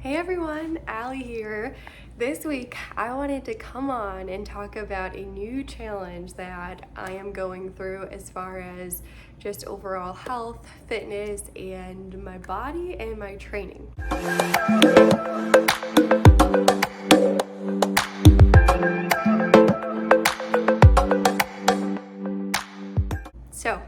Hey everyone, Allie here. This week I wanted to come on and talk about a new challenge that I am going through as far as just overall health, fitness, and my body and my training. So,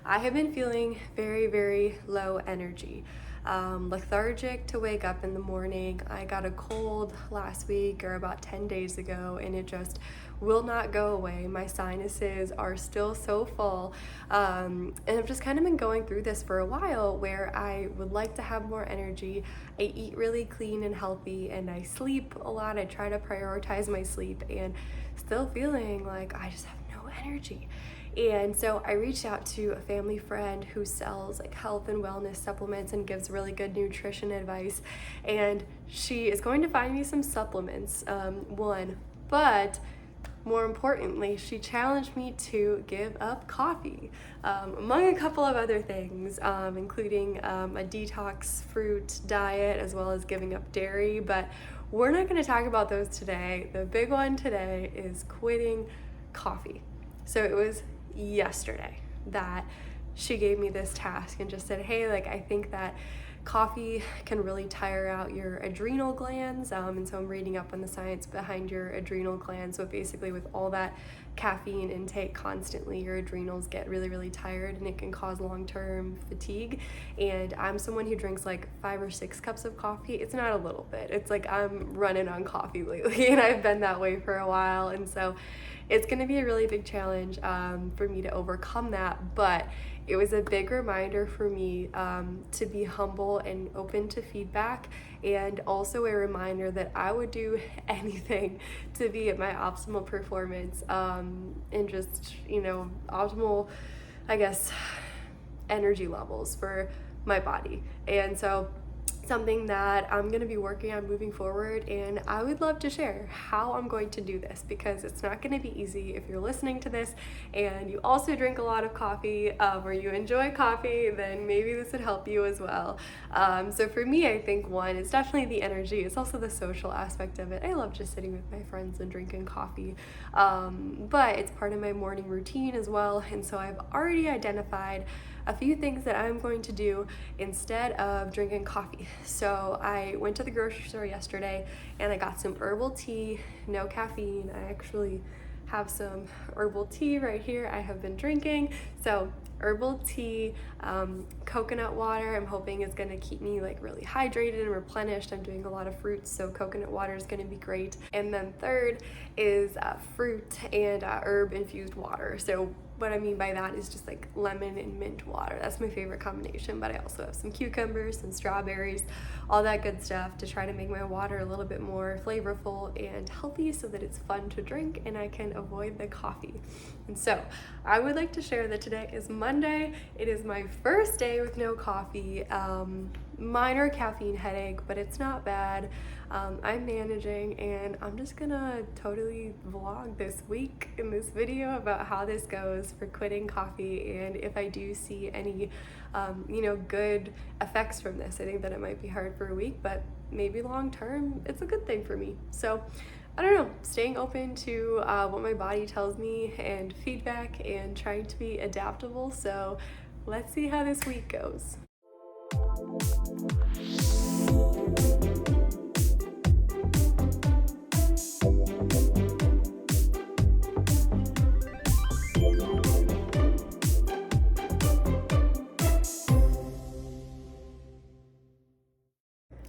I have been feeling very, very low energy, lethargic to wake up in the morning. I got a cold last week or about 10 days ago, and it just will not go away. My sinuses are still so full, and I've just kind of been going through this for a while where I would like to have more energy. I eat really clean and healthy, and I sleep a lot. I try to prioritize my sleep, and still feeling like I just have no energy. And so I reached out to a family friend who sells like health and wellness supplements and gives really good nutrition advice. And she is going to find me some supplements, but more importantly, she challenged me to give up coffee, among a couple of other things, including a detox fruit diet, as well as giving up dairy. But we're not going to talk about those today. The big one today is quitting coffee. So it was yesterday that she gave me this task and just said, hey, I think that coffee can really tire out your adrenal glands, and so I'm reading up on the science behind your adrenal glands. So basically, with all that caffeine intake constantly, your adrenals get really, really tired, and it can cause long-term fatigue. And I'm someone who drinks like 5 or 6 cups of coffee. It's not a little bit, it's like I'm running on coffee lately, and I've been that way for a while. And so it's going to be a really big challenge for me to overcome that, but it was a big reminder for me to be humble and open to feedback, and also a reminder that I would do anything to be at my optimal performance, and just, optimal, I guess, energy levels for my body. And so something that I'm going to be working on moving forward, and I would love to share how I'm going to do this, because it's not going to be easy. If you're listening to this and you also drink a lot of coffee, or you enjoy coffee, then maybe this would help you as well. So for me, I think one, it's definitely the energy. It's also the social aspect of it. I love just sitting with my friends and drinking coffee, but it's part of my morning routine as well. And so I've already identified a few things that I'm going to do instead of drinking coffee. So I went to the grocery store yesterday and I got some herbal tea, no caffeine. I actually have some herbal tea right here I have been drinking. So herbal tea, coconut water, I'm hoping is gonna keep me really hydrated and replenished. I'm doing a lot of fruits, so coconut water is gonna be great. And then third is fruit and herb infused water. So what I mean by that is just lemon and mint water. That's my favorite combination, but I also have some cucumbers, some strawberries, all that good stuff to try to make my water a little bit more flavorful and healthy so that it's fun to drink and I can avoid the coffee. And so I would like to share that today is Monday. It is my first day with no coffee. Minor caffeine headache, but it's not bad. I'm managing, and I'm just gonna totally vlog this week in this video about how this goes for quitting coffee, and if I do see any good effects from this. I think that it might be hard for a week, but maybe long term it's a good thing for me. So I don't know, staying open to what my body tells me and feedback, and trying to be adaptable. So let's see how this week goes.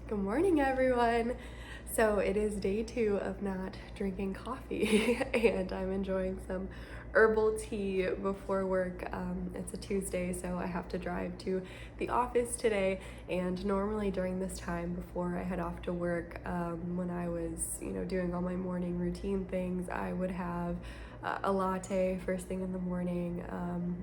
Good morning, everyone. So it is day 2 of not drinking coffee and I'm enjoying some herbal tea before work. It's a Tuesday, so I have to drive to the office today, and normally during this time before I head off to work, when I was doing all my morning routine things, I would have a latte first thing in the morning,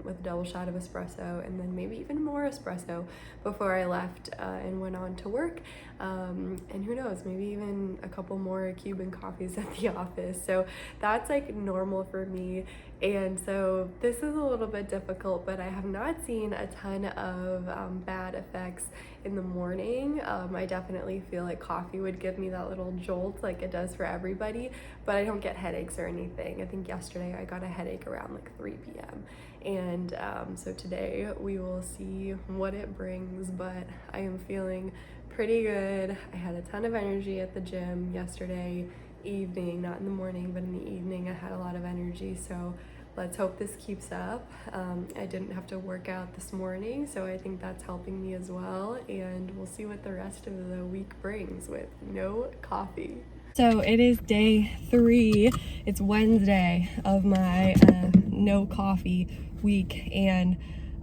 with a double shot of espresso, and then maybe even more espresso before I left and went on to work. And who knows, maybe even a couple more Cuban coffees at the office. So that's like normal for me. And so this is a little bit difficult, but I have not seen a ton of bad effects in the morning. I definitely feel like coffee would give me that little jolt like it does for everybody, but I don't get headaches or anything. I think yesterday I got a headache around like 3 p.m. And so today we will see what it brings, but I am feeling pretty good. I had a ton of energy at the gym yesterday evening, not in the morning, but in the evening I had a lot of energy, so let's hope this keeps up. I didn't have to work out this morning, so I think that's helping me as well, and we'll see what the rest of the week brings with no coffee. So it is day 3. It's Wednesday of my no coffee week, and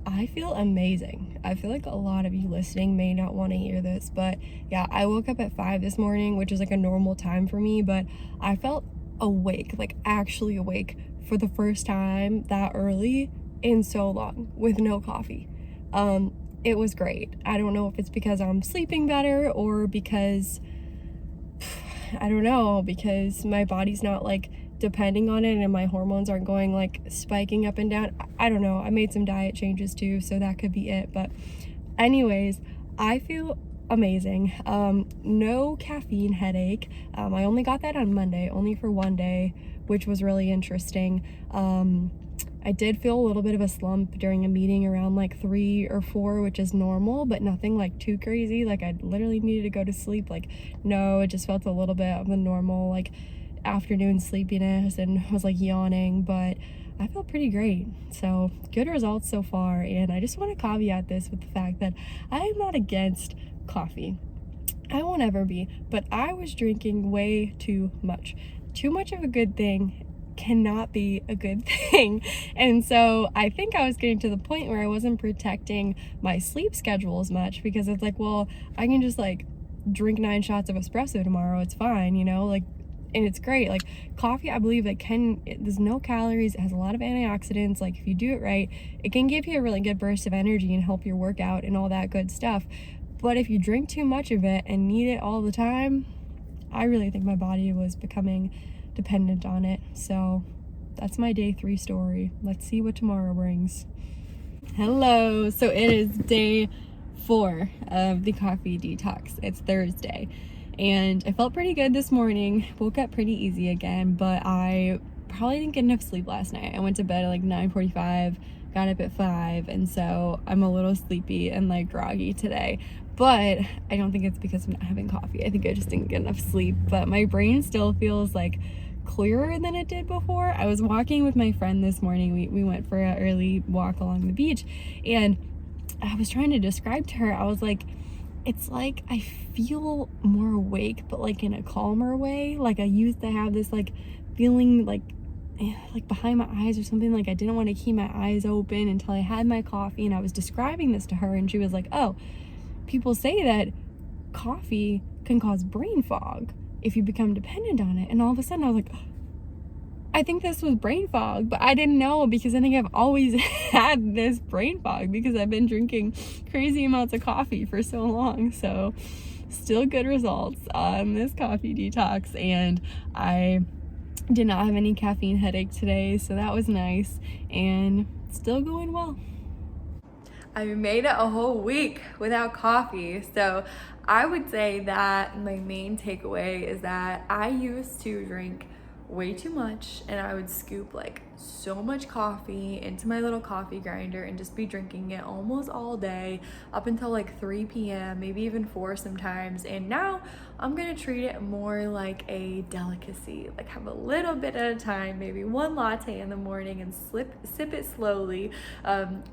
I feel amazing. I feel like a lot of you listening may not want to hear this, but yeah, I woke up at 5 this morning, which is like a normal time for me, but I felt awake, like actually awake for the first time that early in so long with no coffee. It was great. I don't know if it's because I'm sleeping better or because I don't know, because my body's not like depending on it and my hormones aren't going like spiking up and down. I don't know. I made some diet changes too, so that could be it. But anyways, I feel amazing. No caffeine headache. I only got that on Monday, only for one day, which was really interesting. I did feel a little bit of a slump during a meeting around like 3 or 4, which is normal, but nothing like too crazy. Like I literally needed to go to sleep. Like, no, it just felt a little bit of the normal like afternoon sleepiness and was like yawning, but I felt pretty great. So good results so far. And I just want to caveat this with the fact that I am not against coffee. I won't ever be, but I was drinking way too much. Too much of a good thing cannot be a good thing. And so I think I was getting to the point where I wasn't protecting my sleep schedule as much, because it's like, well, I can just like drink 9 shots of espresso tomorrow, it's fine, you know, like, and it's great. Like coffee, I believe there's no calories, it has a lot of antioxidants. Like if you do it right, it can give you a really good burst of energy and help your workout and all that good stuff. But if you drink too much of it and need it all the time, I really think my body was becoming dependent on it. So that's my day 3 story. Let's see what tomorrow brings. Hello. So it is day 4 of the coffee detox. It's Thursday and I felt pretty good this morning. Woke up pretty easy again, but I probably didn't get enough sleep last night. I went to bed at like 9:45, got up at 5, and so I'm a little sleepy and like groggy today. But I don't think it's because I'm not having coffee. I think I just didn't get enough sleep, but my brain still feels like clearer than it did before. I was walking with my friend this morning. We went for an early walk along the beach, and I was trying to describe to her, I was like, it's like I feel more awake, but like in a calmer way. Like I used to have this like feeling like behind my eyes or something, like I didn't want to keep my eyes open until I had my coffee. And I was describing this to her and she was like, oh, people say that coffee can cause brain fog if you become dependent on it. And all of a sudden I was like, I think this was brain fog, but I didn't know, because I think I've always had this brain fog because I've been drinking crazy amounts of coffee for so long. So still good results on this coffee detox, and I did not have any caffeine headache today, so that was nice, and still going well. I made it a whole week without coffee. So I would say that my main takeaway is that I used to drink way too much, and I would scoop like so much coffee into my little coffee grinder and just be drinking it almost all day up until like 3 p.m., maybe even 4 sometimes. And now I'm gonna treat it more like a delicacy, like have a little bit at a time, maybe 1 latte in the morning and sip it slowly,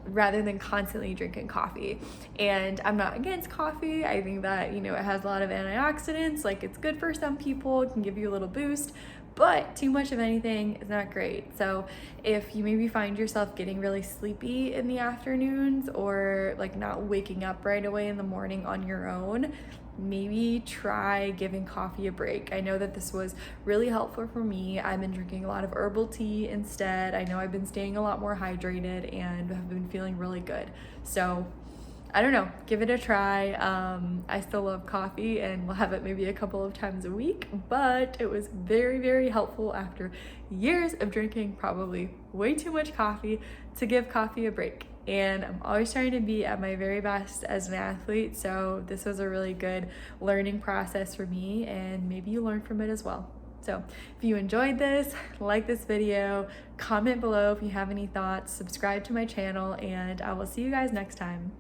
rather than constantly drinking coffee. And I'm not against coffee. I think that, you know, it has a lot of antioxidants, like it's good for some people, it can give you a little boost, but too much of anything is not great. So if you maybe find yourself getting really sleepy in the afternoons, or like not waking up right away in the morning on your own, maybe try giving coffee a break. I know that this was really helpful for me. I've been drinking a lot of herbal tea instead. I know I've been staying a lot more hydrated and have been feeling really good. So I don't know, give it a try. I still love coffee and will have it maybe a couple of times a week, but it was very, very helpful after years of drinking probably way too much coffee to give coffee a break. And I'm always trying to be at my very best as an athlete, so this was a really good learning process for me, and maybe you learned from it as well. So if you enjoyed this, like this video, comment below if you have any thoughts, subscribe to my channel, and I will see you guys next time.